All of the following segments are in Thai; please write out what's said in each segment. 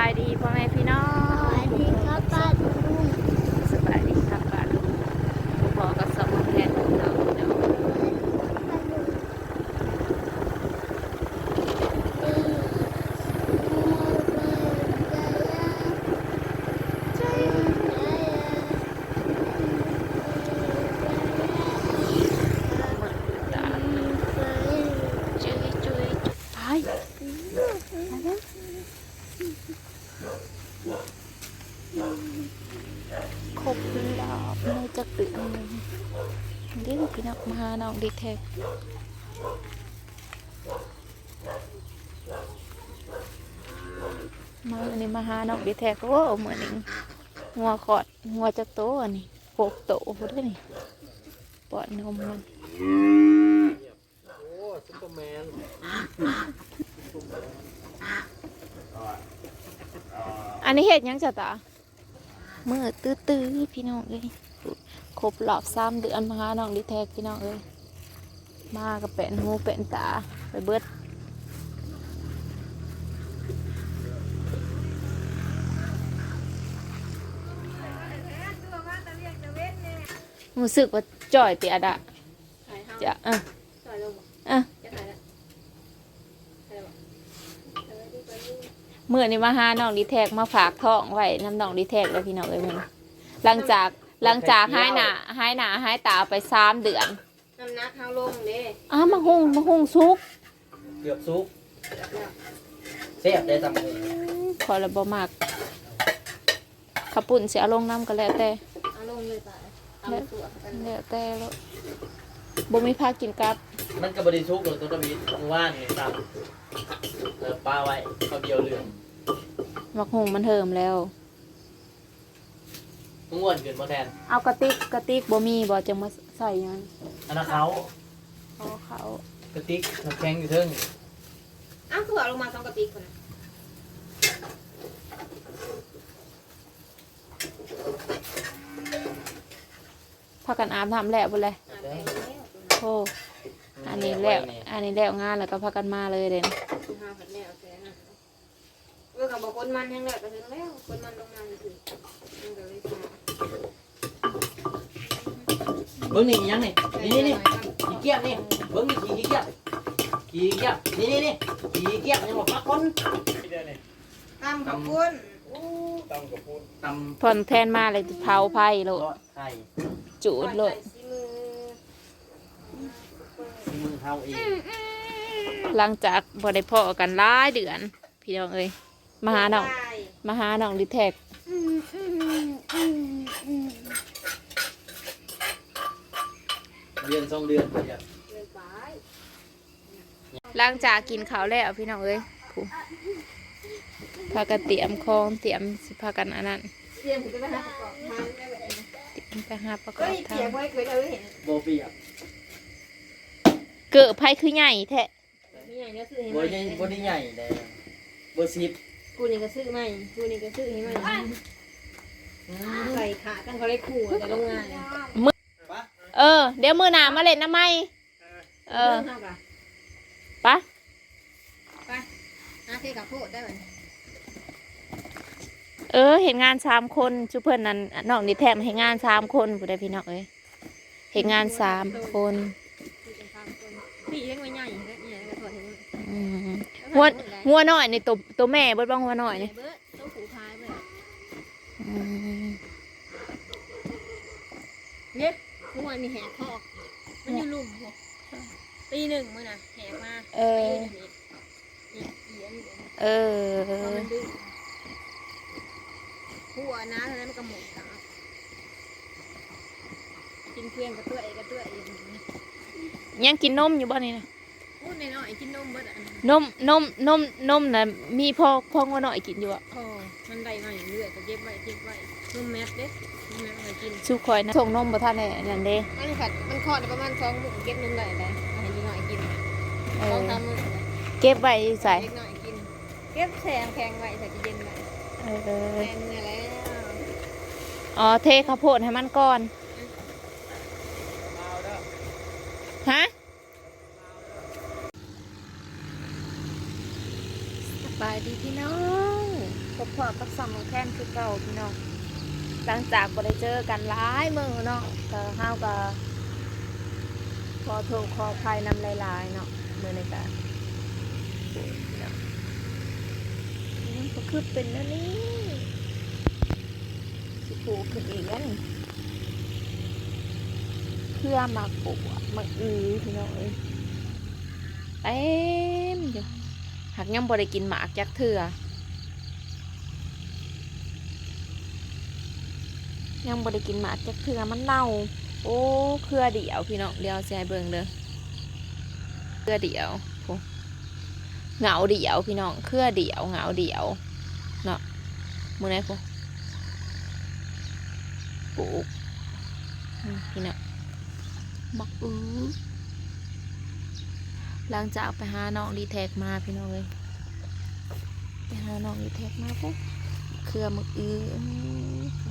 ายดีพ่อแม่พี่น้องสวัสดีครับป้าลุงสบายดีครับป้าลุงพ่อก็สมแทนเราเนาะตาจุยจุยไปครบรอบในจะเตือนหนึ่งนี่คือพี่น้องมาหาน้องดิแทกมาอันนี้มาหาน้องดิแทกโอ้เหมือนงัวขอดงัวจะโตอันนี้6 โตพอดีนี่ปอดนมมันโอ้ซุปเปอร์แมนอันนี้เห็ดยังจะตาเมื่อตื้อพี่น้องเอ้ยครบรอบ3 เดือนมาหาน้องดิแทกพี่น้องเอ้ยมากับเป็นหูเป็นตาไปเบิดรู้สึกว่าจ่อยเตียดอะจะเมื่อนี้มาหาน้องดิแทกมาฝากท้องไว้น้ำน้องดิแทกเลยพี่น้องเอ้ยมึงหลังจากหายหน้าตาไป3 เดือนน้ำหนักเท้าลงเด้มาหุงซุก เกือบซุปเสียบได้ตำเลย ขอระบมากขับปุ่นเสียลงน้ำก็แล้วแต่ เอาลงเลยป่ะเอาตัวกัน แล้วแต่แล้วบ่มีพากินกับ มันกับบริซุกหรือตัวตะวีว่านเนี่ยตำปลาไว้ข้าวเดียวเหลือง มักหุงมันเทิมแล้ว ง่วนเกินมาแทน เอากระติกบ่มีบ่จะมาใส่ยัง อันนั้นเขา เขา กระติกน้ำแข็งอยู่เทิง อ้าวคือเอาลงมา2 กระติกคนนะ พากันอาบน้ำแล้วบ่เลยโอ้อันนี้แล้วงานแล้วก็พากันมาเลยเด่น ห้าพันแล้วแต่นะกับบอกคนมันแห้งแล้วก็ถึงแล้วคนมันลงมาถึงมันก็เลยเบิ้งนี่ยังนี่นี่ขี้เกียจนี่เบิ้งนี่ขี้เกียจนี่ขี้เกียจยังบอกพักคนตำกับปุ้น ตำกับปูนตำ ผ่อนแทนมาเลยเผาไผ่โลด ไข่ จูดโลด มือเท้าเอง หลังจากบ่ได้พ่อกันหลายเดือน พี่น้องเอ้ยมาหาน้องดิแทก เดือน2 เดือนเดียว หลังจากกินข้าวแล้วพี่น้องเอ้ยผู้พากันเตรียมของเตรียมสิพากันอันนั้น เสียงถึงจะไปหาประกอบทานได้แบบนี้ เตรียมไปหาประก ก็ อบ เสียง ทำ ไว้เคยเราเห็น โบเปียก เกิดไผ่คือใหญ่แท้ ไม่ใหญ่ก็ซื้อให้ โบ ใหม่ ใหญ่โบได้ใหญ่เลยโบซิป กูนี่ก็ซื้อใหม่กูนี่ก็ซื้อให้ใหม่ใส่ขาตั้งเขาเลยขู่แต่โรงงานเนี่ย เดี๋ยวมือหนามาเล่นน้ำไหมปะ ไปอาเทกับโพดได้ไหม เห็นงาน3 คนชุเพิ่นนั้นน้องดิแทกเห็นงาน3 คนผู้ใดพี่น้องเอ้ยเห็นงาน3 คน พี่เลี้ยงไว้ใหญ่ใหญ่ก็ถอดให้ งัวน้อยในตัวแม่เบิดบ้างงัวน้อยนี่ เบิร์ดตัวผูพายแบบเนี่ยทุกวันนี้แหกคอกมันอยู่ลุ่มตี 1มื้อน่ะแหกมามันดื้อหัวนะเท่านั้นมันก็หมดขากินเพื่อนกระเตื้อยยังกินนมอยู่บ้านนี่นะ พูดหน่อยกินนมเบิดอ่ะ นมน่ะมีพ่องัวน้อยกินอยู่อ่ะ พอมันได้มาเรื่อยๆก็เก็บไว้นมแมสเด้นมแมสมากิน สู้คอยนะส่งนมบ่ทันแน่นั่นเด้ มันขัดมันคลอดประมาณ2 มื้อเก็บนมได้เลยให้ดีหน่อยกิน2-3 มื้อ เก็บไว้ใส่ เล็กหน่อยกินเก็บแข็งไว้ใส่จะเย็นไว้แม่เมื่อแล้ว เทข้าวโพดให้มันก่อนฮะสบายดีพี่น้อง พบกับสองของแค้นคือเก่าพี่น้องหลังจากบ่ได้เจอกันหลายมื้อเนาะก็เฮาก็ขอโทษขออภัยนำหลายๆเนาะมื้อนี้ก็พี่น้องมันก็คือเป็นแล้วนี่สิปลูกขึ้นอีกแล้วนี่เพื่อมาปลูกมาพี่น้องเอ้ยเต็มอยู่หากยังบ่ได้กินหมากจักเทื่อยังบ่ได้กินหมากจักเทื่อมันเน่าโอ้เครือเดียวพี่น้องเดี๋ยวสิให้เบิ่งเด้อเครือเดียวโอ้เหงาเดียวพี่น้องเครือเดียวเหงาเดียวเนาะมื้อไหนพอปลูกพี่น้องบักหลังจากไปหาน้องดีแท็กมาพี่น้องเลยไปหาน้องดีแท็กมาปุ๊บเครือมึก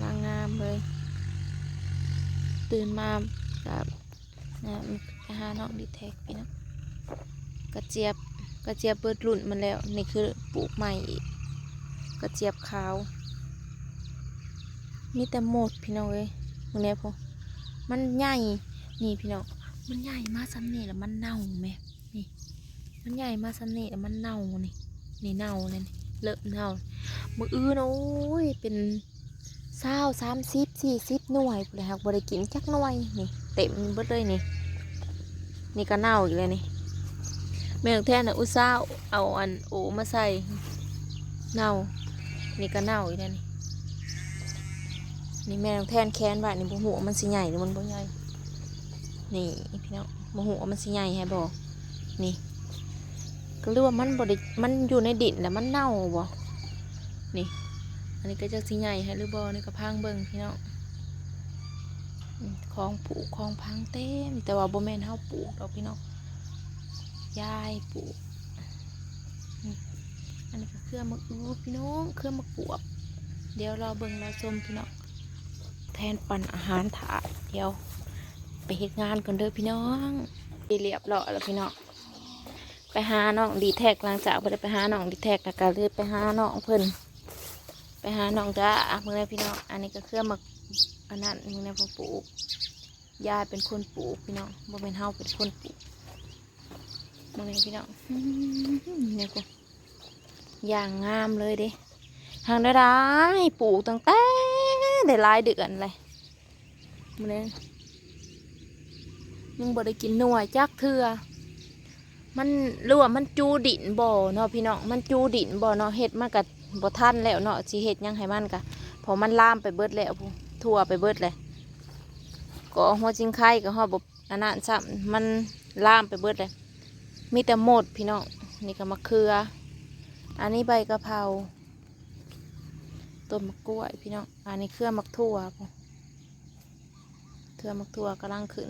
ลางงามเลยตื่นมาแบบไปหาน้องดีแท็กพี่น้องกระเจี๊ยบเปิดรุ่นมันแล้วนี่คือปลูกใหม่อีกกระเจี๊ยบขาวมีแต่หมดพี่น้องเลยตรงนี้พอมันใหญ่นี่พี่น้องมันใหญ่มากซ้ำนี่แล้วมันเน่าไหมนี่มันใหญ่มากซ้ำนี่แล้วมันเน่านี่เน่าเลยนี่เลิกเน่ามือนะโอ้ยเป็น30-40หน่วยเลยครับบริกินจักหน่วยนี่เต็มเบิดเลยนี่ก็เน่าอีกเลยนี่แม่ของแท้น่ะอุตส่าห์เอาอันโอมาใส่เน่านี่ก็เน่าอีกแล้วนี่แม่ของแท้แค้นว่านี่บ่หัวมันสิใหญ่หรือมันบ่ใหญ่นี่พี่น้องบ่หัวมันสิใหญ่ให้บอกนี่ก็เรียกว่ามันอยู่ในดินแล้วมันเน่าบ่นี่อันนี้ก็จะสิใหญ่ให้หรือบ่นี่ก็พังเบิ่งพี่น้องของปลูกของพังเต็มแต่ว่าบ่แม่นเฮาปลูกดอกพี่น้องยายปลูกอันนี้ก็เครือมะพี่น้องเครือมะกวบเดี๋ยวเราเบิ่งเราชมพี่น้องแทนปั่นอาหารถาดเดี๋ยวไปเฮ็ดงานก่อนเด้อพี่น้องเรียบร้อยแล้วพี่น้องไปหาน้องดีแท็กหลังจากไปหาน้องดีแท็กแล้วก็เลยไปหาน้องเพิ่นไปหาน้องจ้าเมื่อไรพี่น้องอันนี้ก็เครือมะอันนั้นเมื่อไรพ่อปลูกยายเป็นคนปลูกพี่น้องบ่เป็นเฮาเป็นคนปลูกเมื่อไรพี่น้องเนี่ยกูอย่างงามเลยเด้ทางได้ปลูกตั้งแต่ได้หลายเดือนเลยมันเนี่ยยังบ่ได้กินหน่วยจักเทื่อมันรู้ว่ามันจูดินบ่เนาะพี่น้องมันจูดินบ่เนาะเห็ดมันกับบ่ทันแล้วเนาะสิเห็ดยังให้มันกะพอมันลามไปเบิดแล้วทั่วไปเบิดเลยก็หัวจิงไข่กับหัวบบอันนั้นซ้ำมันลามไปเบิดเลยมีแต่หมดพี่น้องนี่ก็มะเขืออันนี้ใบกะเพราต้นมะกล้วยพี่น้องอันนี้เครือมะถั่วเครือมะถั่วกำลังขึ้น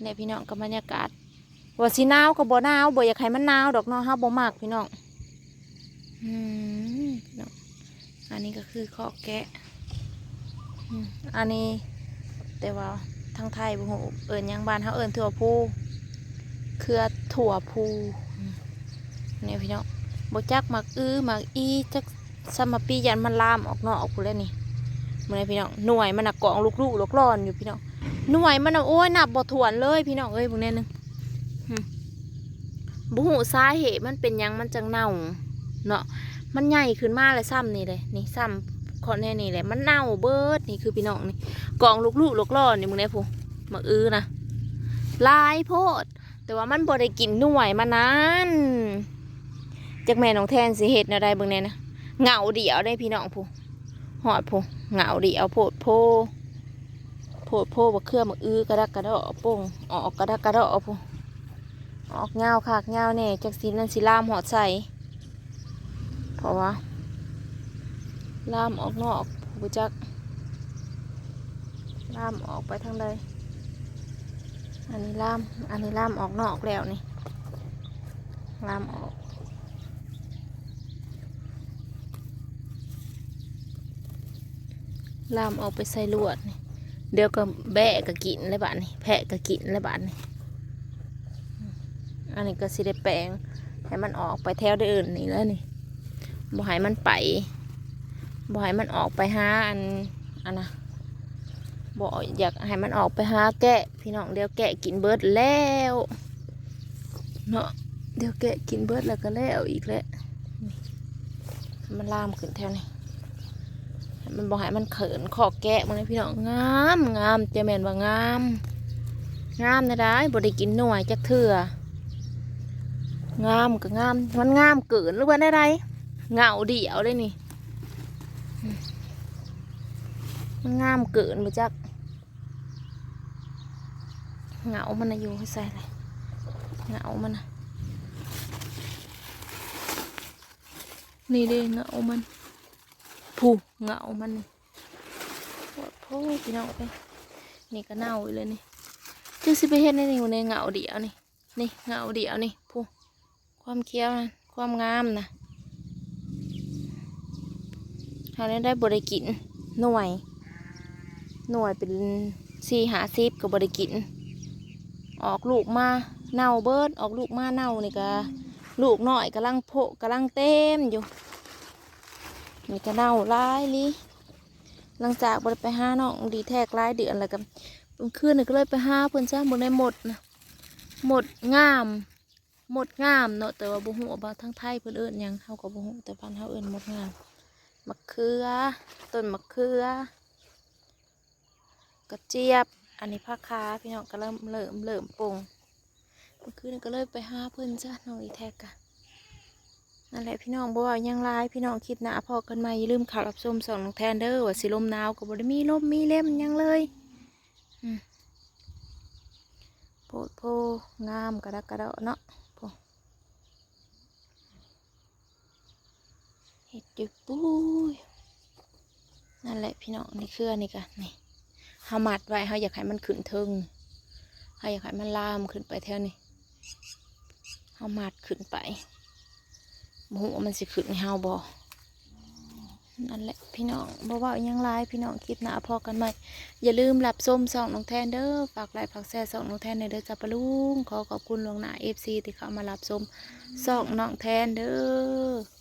เนี่ยพี่น้องกับบรรยากาศว่าสีหนาวกับบ่หนาวบ่อยากให้มันหนาวดอกเนาะห้าบ่มากพี่น้องพี่น้องอันนี้ก็คือข้อแกะอันนี้แต่ว่าทางไทยบ่ฮู้เอิ้นหยังบ้านเฮาเอิ้นถั่วพูเครือถั่วพูเนี่ยพี่น้องบ่จักหมักหมักอีจักสมปียันมันลามออกนอกออกพู้นแล้วนี่มื้อนี้พี่น้องหน่วยมันน่ะกองลูกร้อนอยู่พี่น้องหน่วยมันน่ะโอ้ยนับบ่ถ้วนเลยพี่น้องเอ้ยพวกนี้นึงบุหูสาเหตุมันเป็นยังมันจังเน่าเนาะมันใหญ่ขึ้นมาเลยซ้ำนี่เลยนี่ซ้ำคนแน่นี่เลยมันเน่าเบิดนี่คือพี่น้องนี่กองลูกล่อนี่มึงเนี่ยผู้มานะลายโพดแต่ว่ามันบ่ได้กินหน่วยมานั้นจากแม่น้องแทนสิเหตุอะไรเบิ่งเนี่ยนะเหงาเดียวได้พี่น้องผู้หอดผู้เหงาเดียวโพดบ่เครื่อมกระดักกระดอป่งออกกระดักกระดอผู้ออกเงาขากเงาเนี่ยจากสีนั่นสีลามหอดใส่เพราะว่าลามออกนอกผู้จักลามออกไปทางใดอันนี้ลามออกนอกแล้วนี่ลามออกไปใส่ลวดนี่เดี๋ยวก็แบะก็กินแล้วบ้านนี่แพะก็กินแล้วบ้านนี่อันนี้ก็สิได้แปลงให้มันออกไปแถวอื่นนี่แล้วนี่บ่ให้มันไป บ่ให้มันออกไปหาอันนะบ่อยากให้มันออกไปหาแกะพี่น้องเดี๋ยวแกะกินเบิดแล้วเนาะเดี๋ยวแกะกินเบิดแล้วก็แล้วอีกแล้วนี่มันลามขึ้นแถวนี้มันบ่ให้มันเขินขอกแกะมันเลยพี่น้องงามงามจะแม่นว่างามงามนะได้บ่ได้กินหน่วยจักเถื่องามก็งามมันงามเกินหรือว่าได้เงาเดี่ยวเลยนี่มันงามเกินบ่จักเงามันอยู่ให้ใส่เลยเงามันนี่เด้เงามันผูเงามันนี่โอ้โหพี่น้องไปนี่ก็เน่าเลยนี่จึงสิไปเห็นในนี่ในเงาเดี่ยวนี่นี่เงาเดี่ยวนี่ผูความเคี้ยวนะความงามนะหาได้บริกินหน่วยเป็น40-50กับบริกินออกลูกมาเน่าเบิดออกลูกมาเน่านี่ก็ลูกน้อยกำลังโผล่กำลังเต็มอยู่นี่ก็เน่าร้ายลิหลังจากบริไปหาน้องดีแทกหลายเดือนแล้วกันคืนนี่ก็เลยไปหาเพิ่นจ้าบนได้หมดนะหมดงามเนาะแต่ว่าบุหัวบางทั้งไทยเพิ่นเอิ้นหยังเฮาก็บุหัวแต่บ้านเฮาเอิ้นหมดงามมะเขือต้นมะเขือกระเจี๊ยบอันนี้ผักขาพี่น้องก็เริ่มปรุงเมื่อคืนก็เลยไปหาเพิ่นจ้าน้องอีแทกกันนั่นแหละพี่น้องบ่ว่ายังร้ายพี่น้องคิดหน้าพอกันใหม่อย่าลืมข่าวรับชมส่องน้องแทนเด้อว่าสิลมหนาวก็บ่ได้มีลมมีเล่มหยังเลยโพดโพงามกระดักกระเดาะเนาะเห็ดจุดปุ้ยนั่นแหละพี่น้องนี่เครือนี่กันนี่เฮามัดไว้เฮาอยากให้มันขึ้นเทิงเฮาอยากให้มันลามขึ้นไปแถวนี้เฮามัดขึ้นไปหัวมันสิขึ้นในเฮาบ่นั่นแหละพี่น้องบ่ว่ายังร้ายพี่น้องคิดหน้าพอกันใหม่อย่าลืมรับส้มส่องน้องแทนเด้อฝากไลค์ฝากแชร์ส่องน้องแทนในเด้อจ้าปะลุงขอขอบคุณหลวงหน้า FC ที่เข้ามารับส้มส่องน้องแทนเด้อ